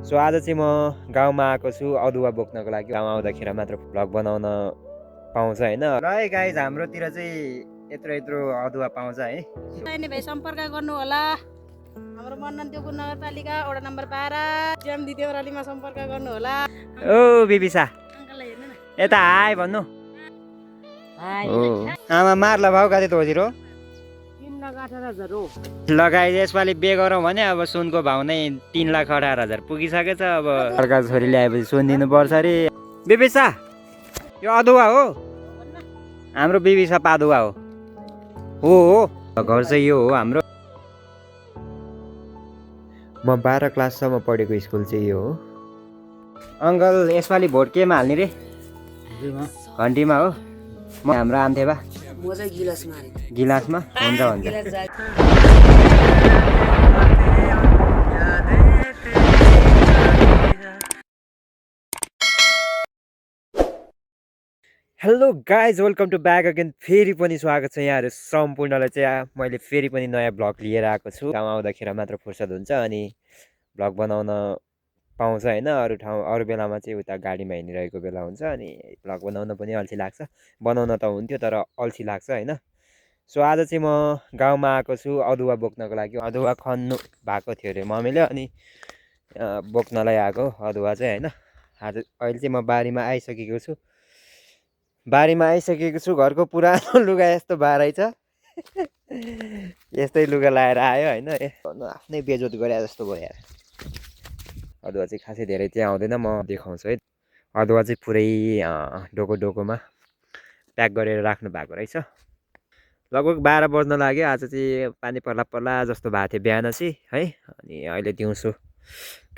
So आज चाहिँ म गाउँमा आएको छु अदुवा बोक्नको लागि। गाउँ आउँदाखेरि मात्र भ्लग बनाउन पाउँछ हैन। ल है गाइज, हाम्रोतिर चाहिँ यत्रो यत्रो अदुवा पाउँछ है। भाइ सम्पर्क गर्नु होला। हाम्रो मन्नन देवपुर नगरपालिका वडा नम्बर 12 ज्यामदी देवरालीमा सम्पर्क गर्नु होला। ओ बिबिसा, अङ्कललाई हेर्नु न। यता हाय भन्नु। आमा मार्ला भाउ कति तोजिरो 3,18,000 हो। लगाइ यसपालि बे गरौँ भने अब सुनको भाउ नै 3,18,000 पुगिसकेछ। अब अर्का छोरी ल्याएपछि सुन दिनुपर्छ अरे। बिबिसा, यो अदुवा हो? हाम्रो बिबिसा पादुवा हो। घर चाहिँ यो हो हाम्रो। म 12 क्लाससम्म पढेको स्कुल चाहिँ यो हो। अङ्कल यसपालि भोट केमा हाल्ने रे? घन्टीमा हो। म हाम्रो आन्थेबा म चाहिँ गिलासमा गिलासमा हुन्छ हुन्छ। Hello guys, welcome to back again. फेरि पनि स्वागत छ यहाँहरू सम्पूर्णलाई चाहिँ। मैले फेरि पनि नयाँ भ्लग लिएर आएको छु। गाउँ आउँदाखेरि मात्र फुर्सद हुन्छ अनि भ्लग बनाउन पाउँछ होइन। अरू ठाउँ अरू बेलामा चाहिँ उता गाडीमा हिँडिरहेको बेला हुन्छ अनि भ्लग बनाउन पनि अल्छी लाग्छ। बनाउन त हुन्थ्यो तर अल्छी लाग्छ होइन। सो आज चाहिँ म गाउँमा आएको छु अदुवा बोक्नको लागि। अदुवा खन्नु भएको थियो अरे मम्मीले, अनि बोक्नलाई आएको अदुवा चाहिँ होइन। आज अहिले चाहिँ म बारीमा आइसकेको छु। घरको पुरानो लुगा यस्तो बारै छ। यस्तै लुगा लाएर आयो होइन। आफ्नै बेजोत गरे जस्तो भयो यार। अदुवा चाहिँ खासै धेरै चाहिँ आउँदैन, म देखाउँछु है। अदुवा चाहिँ पुरै डोकोमा प्याक गरेर राख्नु भएको रहेछ। लगभग 12 बज्न लाग्यो। आज चाहिँ पानी पर्ला जस्तो भएको थियो बिहान चाहिँ है। अनि अहिले दिउँसो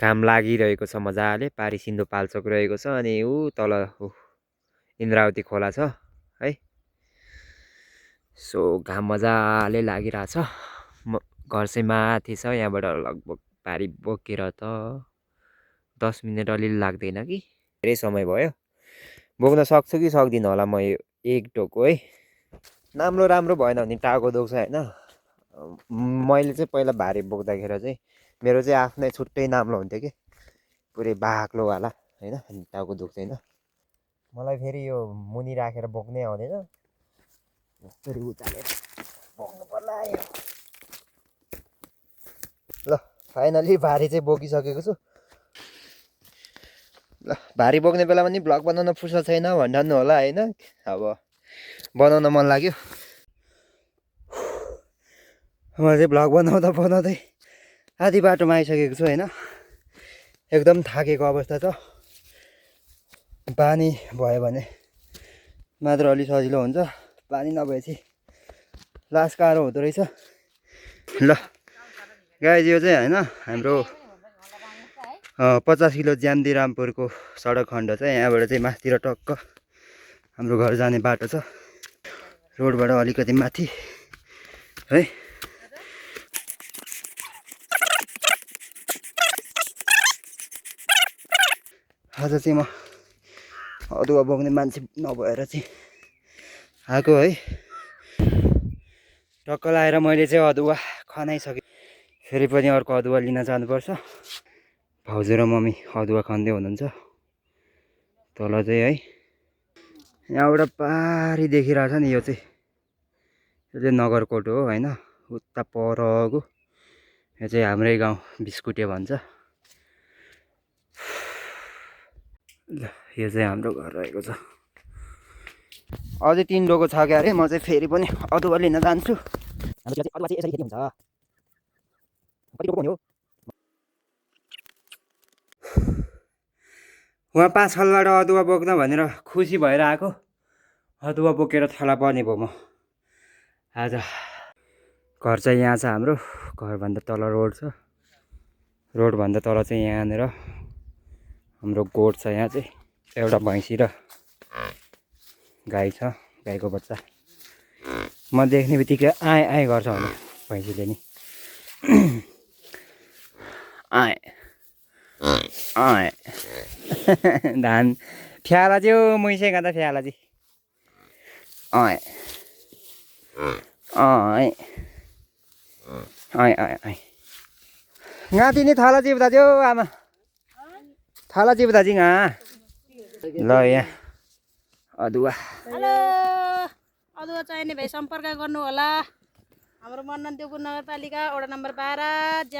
घाम लागिरहेको छ मजाले। पारी सिन्धु पाल्चोक रहेको छ अनि ऊ तल इन्द्रावती खोला छ है। सो घाम मजाले लागिरहेछ। घर चाहिँ माथि छ। यहाँबाट लगभग पारी बोकेर त 10 मिनट अलिअलि लाग्दैन कि। धेरै समय भयो। बोक्न सक्छु कि सक्दिनँ होला म यो एक टोको है। राम्रो भएन भने टाउको दुख्छ होइन। मैले चाहिँ पहिला भारी बोक्दाखेरि चाहिँ मेरो चाहिँ आफ्नै छुट्टै नाम्लो हुन्थ्यो कि, पुरै बाक्लोवाला होइन। अनि टाउको दुख्दैन। मलाई फेरि यो मुनि राखेर बोक्नै आउँदैन। यसरी उचालेर बोक्नु पर्ला यो। ल फाइनली भारी चाहिँ बोकिसकेको छु। ल भारी बोक्ने बेलामा नि भ्लग बनाउन फुर्सद छैन भन्नु होला होइन। अब बनाउन मन लाग्यो। म चाहिँ भ्लग बनाउँदै आधी बाटोमा आइसकेको छु होइन। एकदम थाकेको अवस्था छ। पानी भयो भने मात्र अलि सजिलो हुन्छ। पानी नभएपछि लास गाह्रो हुँदो रहेछ। ल गाइज, यो चाहिँ होइन हाम्रो 50 किलो ज्यामदी रामपुरको सडक खण्ड छ। यहाँबाट चाहिँ माथितिर टक्क हाम्रो घर जाने बाटो छ। रोडबाट अलिकति माथि है। आज चाहिँ म अदुवा बोक्ने मान्छे नभएर चाहिँ आएको है। टक्क लाएर मैले चाहिँ अदुवा खनाइसकेँ। फेरि पनि अर्को अदुवा लिन जानुपर्छ। भाउजू र मम्मी अदुवा खन्दै हुनुहुन्छ तल चाहिँ है। यहाँबाट पारी देखिरहेछ नि, यो चाहिँ नगरकोट हो होइन। उता परको यो चाहिँ हाम्रै गाउँ बिस्कुटे भन्छ। ल यो चाहिँ हाम्रो घर रहेको छ। अझै 3 डोको छ क्या अरे। म चाहिँ फेरि पनि अदुवा लिन जान्छु। हाम्रोतिर चाहिँ अदुवा चाहिँ यसरी खेती हुन्छ। कति डोको हो? उहाँ 5 खलबाट अदुवा बोक्न भनेर खुसी भएर आएको। अदुवा बोकेर थला पर्ने भयो म आज। घर चाहिँ यहाँ छ हाम्रो। घरभन्दा तल रोड छ। रोडभन्दा तल चाहिँ यहाँनिर हाम्रो गोठ छ। यहाँ चाहिँ एउटा भैँसी र गाई छ। गाईको बच्चा म देख्ने बित्तिकै आएँ गर्छ भने भैँसीले नि आएँ धान फ्याला चाहिँ मुइसे गाँदा फ्याला चाहिँ आएँ गाँती नि थला चिप्दा थियो आमा। थाला चिप्दा जिङ ल यहाँ अदुवा हेलो अदुवा चाहिने भाइ सम्पर्क गर्नु होला हाम्रो मन्नन देवपुर नगरपालिका वडा नम्बर 12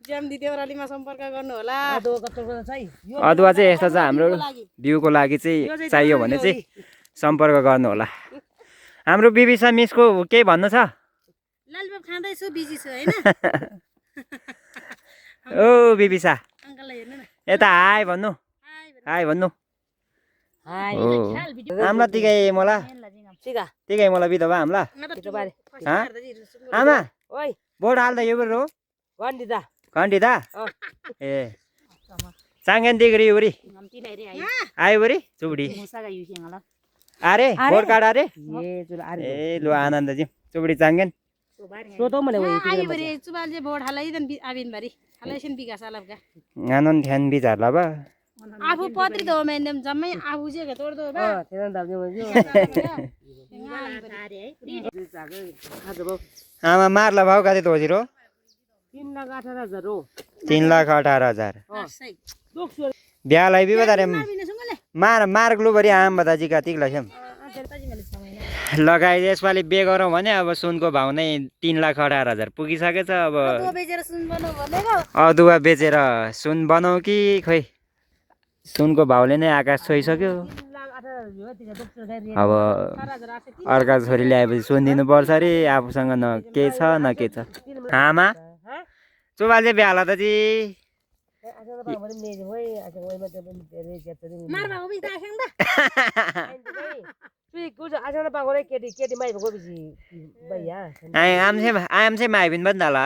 ज्याम्दी देउरालीमा सम्पर्क गर्नु होला अदुवा चाहिँ यस्तो छ हाम्रो बिउको लागि चाहिँ चाहियो भने चाहिँ सम्पर्क गर्नु होला हाम्रो बिबिसा मिसको केही भन्नु छ लालबाब खाँदैछु बिजी छु हैन ओ बिबिसा अङ्कललाई हेर्नु न यता हाई भन्नु हाई भन्नु आम्ला तिकै मला तिकै मला बिधवा आम्ला आमा ओइ बोर्ड हाल्दा यो बरु गन्डिदा घन्टी ए चाङ्गेन दिगरी उरी आयो बरी चुबडी अरे बोर्ड कार्ड अरे ए लो आनन्द जी चुबडी चाङ्गेन आई बरे चुबालजे बोर्ड हालाइदन आबिन भरी हालाइसन बिगास आलाबका आनन्द ध्यान बिचारला बा आफू पत्रि दो मेन्दम जम्मै आफू जे तोड दो बा आमा मार्ला भाउ कति त होजिरो 3,18,000 हो 3,18,000 ब्यालाई भी बता रहे मार ग्लू भरी आम बताजी का तिक लक्षम लगाइ यसपालि बे गरौँ भने अब सुनको भाउ नै 3,18,000 पुगिसकेछ अब अदुवा बेचेर सुन बनाऊ कि खोइ सुनको भाउले नै आकाश छोइसक्यो अब अर्का छोरी ल्याएपछि सुन दिनुपर्छ अरे आफूसँग न के छ न के छ आमा चुबाल चाहिँ भ्याला त जी आमसे माइबिन बन्दाला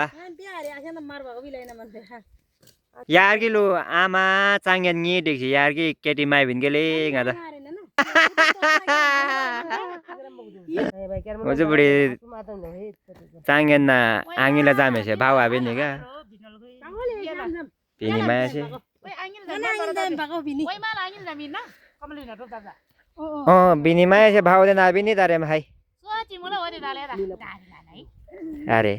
यार की लो आमा चाङ्गेन नि देखि यार की केटी माइबिन गेले गादा मुझे बड़ी चाङ्गेन ना आंगिला जामे से भाव आबे नि का पिनी माया से बिनी माया से भाव देना आबे नि तारे भाई अरे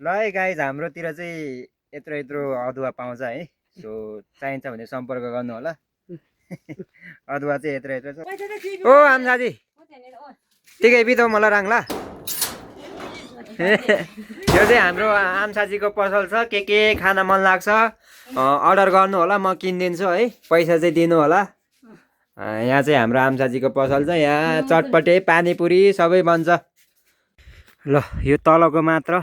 ल है गाइज हाम्रोतिर चाहिँ यत्रो यत्रो अदुवा पाउँछ है सो चाहिन्छ भने सम्पर्क गर्नु होला अदुवा चाहिँ यत्रो यत्रो छ ओ आमसाजी ठिकै बिताउ मलाई राङ्ला यो चाहिँ हाम्रो आमसाजीको पसल छ के खान मन लाग्छ अर्डर गर्नु होला म किनिदिन्छु है पैसा चाहिँ दिनु होला यहाँ चाहिँ हाम्रो आमसाजीको पसल छ यहाँ चटपटे पानीपुरी सबै बन्छ ल यो तलको मात्र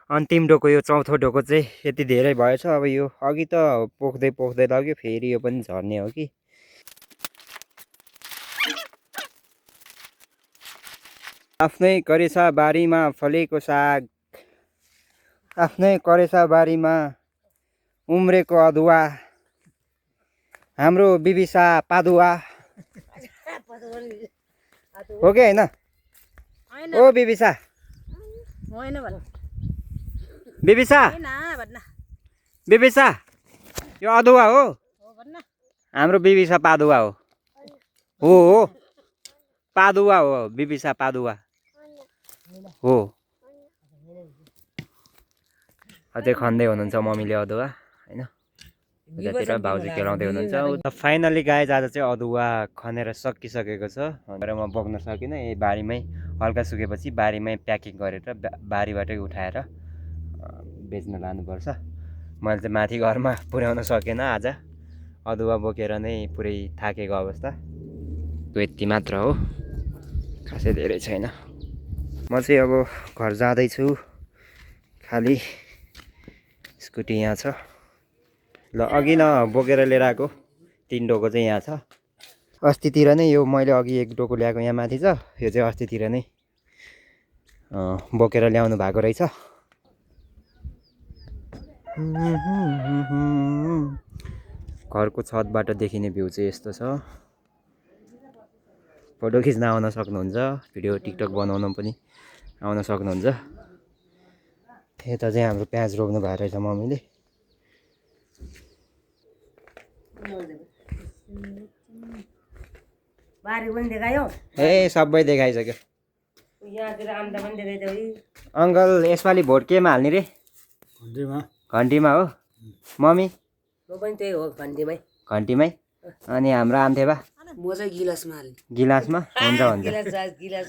अन्तिम डोको यो चौथो डोको चाहिँ यति धेरै भएछ अब यो अघि त पोख्दै पोख्दै लग्यो फेरि यो पनि झर्ने हो कि आफ्नै करेसा बारीमा फलेको साग आफ्नै करेसा बारीमा उम्रेको अदुवा हाम्रो बिबिसा पादुवा हो कि होइन ओ बिबिसा बिबिसा बिबिसा यो अदुवा हो हाम्रो बिबिसा पादुवा हो पादुवा हो बिबिसा पादुवा हो अझै खन्दै हुनुहुन्छ मम्मीले अदुवा होइन उतातिर भाउजू केलाउँदै हुनुहुन्छ फाइनली गाइज आज चाहिँ अदुवा खनेर सकिसकेको छ भनेर म बोक्न सकिनँ यही बारीमै हल्का सुकेपछि बारीमै प्याकिङ गरेर बारीबाटै उठाएर बेच्न लानुपर्छ मैले चाहिँ माथि घरमा पुर्याउन सकेन आज अदुवा बोकेर नै पुरै थाकेको अवस्था यति मात्र हो खासै धेरै छैन म चाहिँ अब घर जाँदैछु खाली स्कुटी यहाँ छ ल अघि न बोकेर लिएर आएको 3 डोको चाहिँ यहाँ छ अस्तितिर नै यो मैले अघि 1 डोको ल्याएको यहाँ माथि छ यो चाहिँ अस्तितिर नै बोकेर ल्याउनु भएको रहेछ घरको छतबाट देखिने भ्यू चाहिँ यस्तो छ फोटो खिच्न आउन सक्नुहुन्छ भिडियो टिकटक बनाउन पनि आउन सक्नुहुन्छ यता चाहिँ हाम्रो प्याज रोप्नु भएको रहेछ मम्मीले बारी पनि देखायो ए सबै देखाइसक्यो यहाँतिर अन्डा पनि देखाइदियो अङ्कल यसपालि भोट केमा हाल्ने रे घन्टीमा हो मम्मी म पनि त्यही हो घन्टीमै घन्टीमै अनि हाम्रो आम्थेबा म चाहिँ गिलासमा हाल्ने गिलासमा हुन्छ हुन्छ गिलास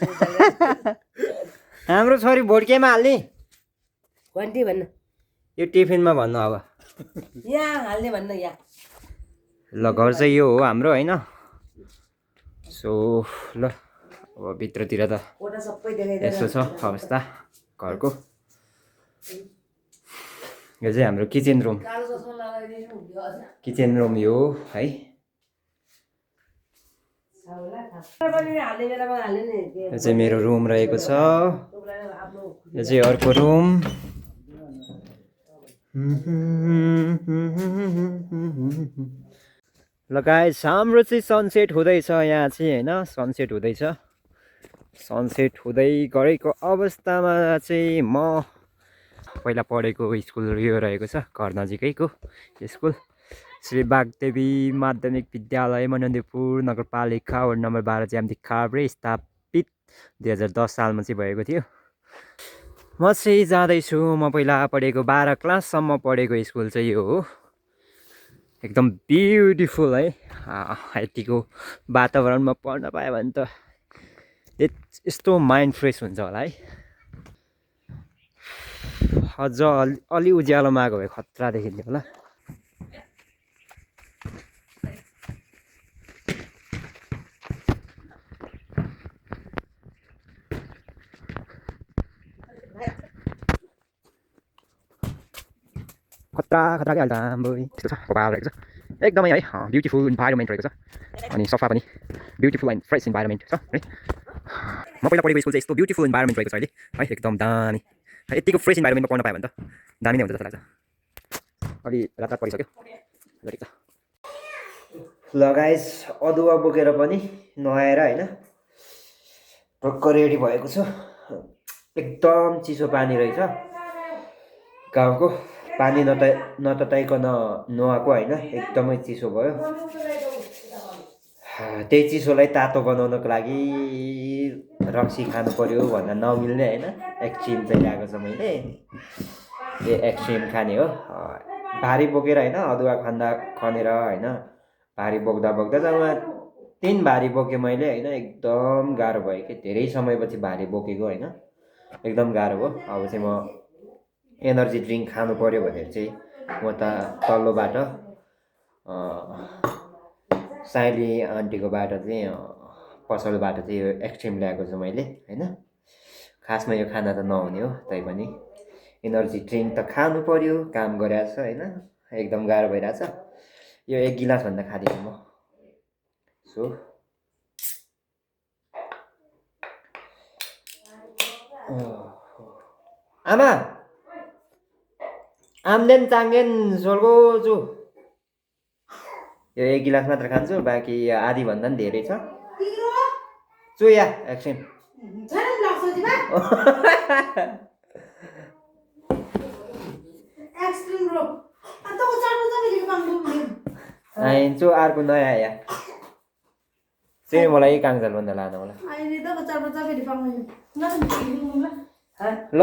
हाम्रो छोरी भोट केमा हाल्ने घन्टी भन्न यो टिफिनमा भन्नु अब यहाँ हाल्ने भन्न यहाँ ल घर चाहिँ यो हो हाम्रो होइन सो ल अब भित्रतिर त कोठा सबै देखाइदियो यस्तो छ अवस्था घरको यो चाहिँ हाम्रो किचन रुम कालो चस्मा लगाइदिनु हुन्थ्यो अझ किचन रुम यो है पनि हाल्ने बेलामा हाल्ने नि यो चाहिँ मेरो रुम रहेको छ आफ्नो यो चाहिँ अर्को रुम ल गाइस हाम्रो चाहिँ सनसेट हुँदैछ यहाँ चाहिँ होइन सनसेट हुँदैछ सनसेट हुँदै गरेको अवस्थामा चाहिँ म पहिला पढेको स्कुल यो रहेको छ घर नजिकैको स्कुल श्री बागदेवी माध्यमिक विद्यालय मनन्दीपुर नगरपालिका वार्ड नम्बर 12 ज्याम्ती खाब्रे स्थापित 2010 सालमा चाहिँ भएको थियो म चाहिँ जाँदैछु म पहिला पढेको 12 क्लाससम्म पढेको स्कुल चाहिँ यो हो एकदम ब्युटिफुल है यतिको वातावरणमा पढ्न पायो भने त यस्तो माइन्ड फ्रेस हुन्छ होला है अझ अलि उज्यालोमा आएको भए खतरा देखिन्थ्यो होला खतरा के हाल्छ आम्बो त्यस्तो छ वाउ रहेको छ एकदमै है ब्युटिफुल इन्भाइरोमेन्ट रहेको छ अनि सफा पनि ब्युटिफुल एन्ड फ्रेस इन्भाइरोमेन्ट छ है म पहिला पढेको स्कुल चाहिँ यस्तो ब्युटिफुल इन्भाइरोमेन्ट रहेको छ अहिले है एकदम दामी यतिको फ्रेस इन्भाइरोमेन्टमा पढ्न पायो भने त दामी नै हुन्छ जस्तो लाग्छ अलि रात परिसक्यो ठिक छ ल गाइस अदुवा बोकेर पनि नुहाएर होइन टक्क रेडी भएको छु एकदम चिसो पानी रहेछ गाउँको पानी नतताइकन नुहाएको होइन एकदमै चिसो भयो त्यही चिसोलाई तातो बनाउनको लागि रक्सी खानु पर्यो भन्दा नमिल्ने होइन एक्सट्रिम चाहिँ ल्याएको छ मैले यो एक्सट्रिम खाने हो भारी बोकेर होइन अदुवा खनेर होइन भारी बोक्दा जम्मा 3 भारी बोकेँ मैले होइन एकदम गाह्रो भयो कि धेरै समयपछि भारी बोकेको होइन एकदम गाह्रो भयो अब चाहिँ म एनर्जी ड्रिङ्क खानु पर्यो भनेर चाहिँ म त तल्लोबाट साइली आन्टीकोबाट चाहिँ पसलबाट चाहिँ यो एक्सट्रिम ल्याएको छु मैले होइन खासमा यो खाना त नहुने हो तैपनि एनर्जी ड्रिङ्क त खानु पर्यो काम गरिरहेको छ होइन एकदम गाह्रो भइरहेछ यो 1 गिलास भन्दा खाँदिनँ म सो आमा आम्देन चाङ्गेन सोलको छु यो 1 गिलास मात्र खान्छु बाँकी आधी भन्दा पनि धेरै छ चुया एकछिन आइन्छु अर्को नयाँ आया चाहिँ मलाई काङ्जाल भन्दा लानु होला ल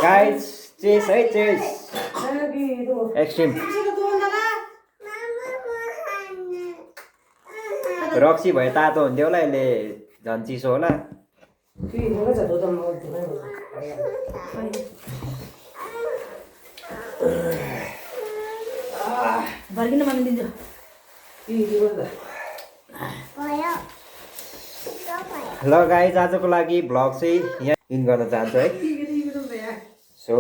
गाइस चेस है चेस एक्सट्रिम रक्सी भए तातो हुन्थ्यो होला यसले झन् चिसो होला ल गाइस आजको लागि भ्लग चाहिँ यहाँ इन गर्न चाहन्छु है सो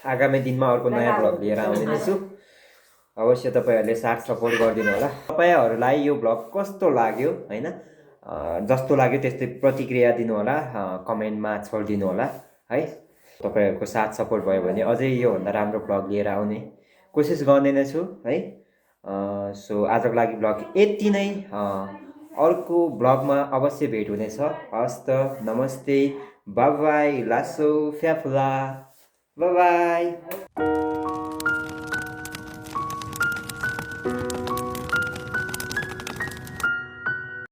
आगामी दिनमा अर्को नयाँ भ्लग लिएर आउने नै छु अवश्य तपाईँहरूले साथ सपोर्ट गरिदिनु होला तपाईँहरूलाई यो भ्लग कस्तो लाग्यो होइन जस्तो लाग्यो त्यस्तै प्रतिक्रिया दिनु होला कमेन्टमा छोडिदिनु होला है तपाईँहरूको साथ सपोर्ट भयो भने अझै योभन्दा राम्रो भ्लग लिएर आउने कोसिस गर्ने नै छु है सो आजको लागि भ्लग यति नै अर्को भ्लगमा अवश्य भेट हुनेछ हस्त नमस्ते बाई बाई लासो फ्याफुला बाई बाई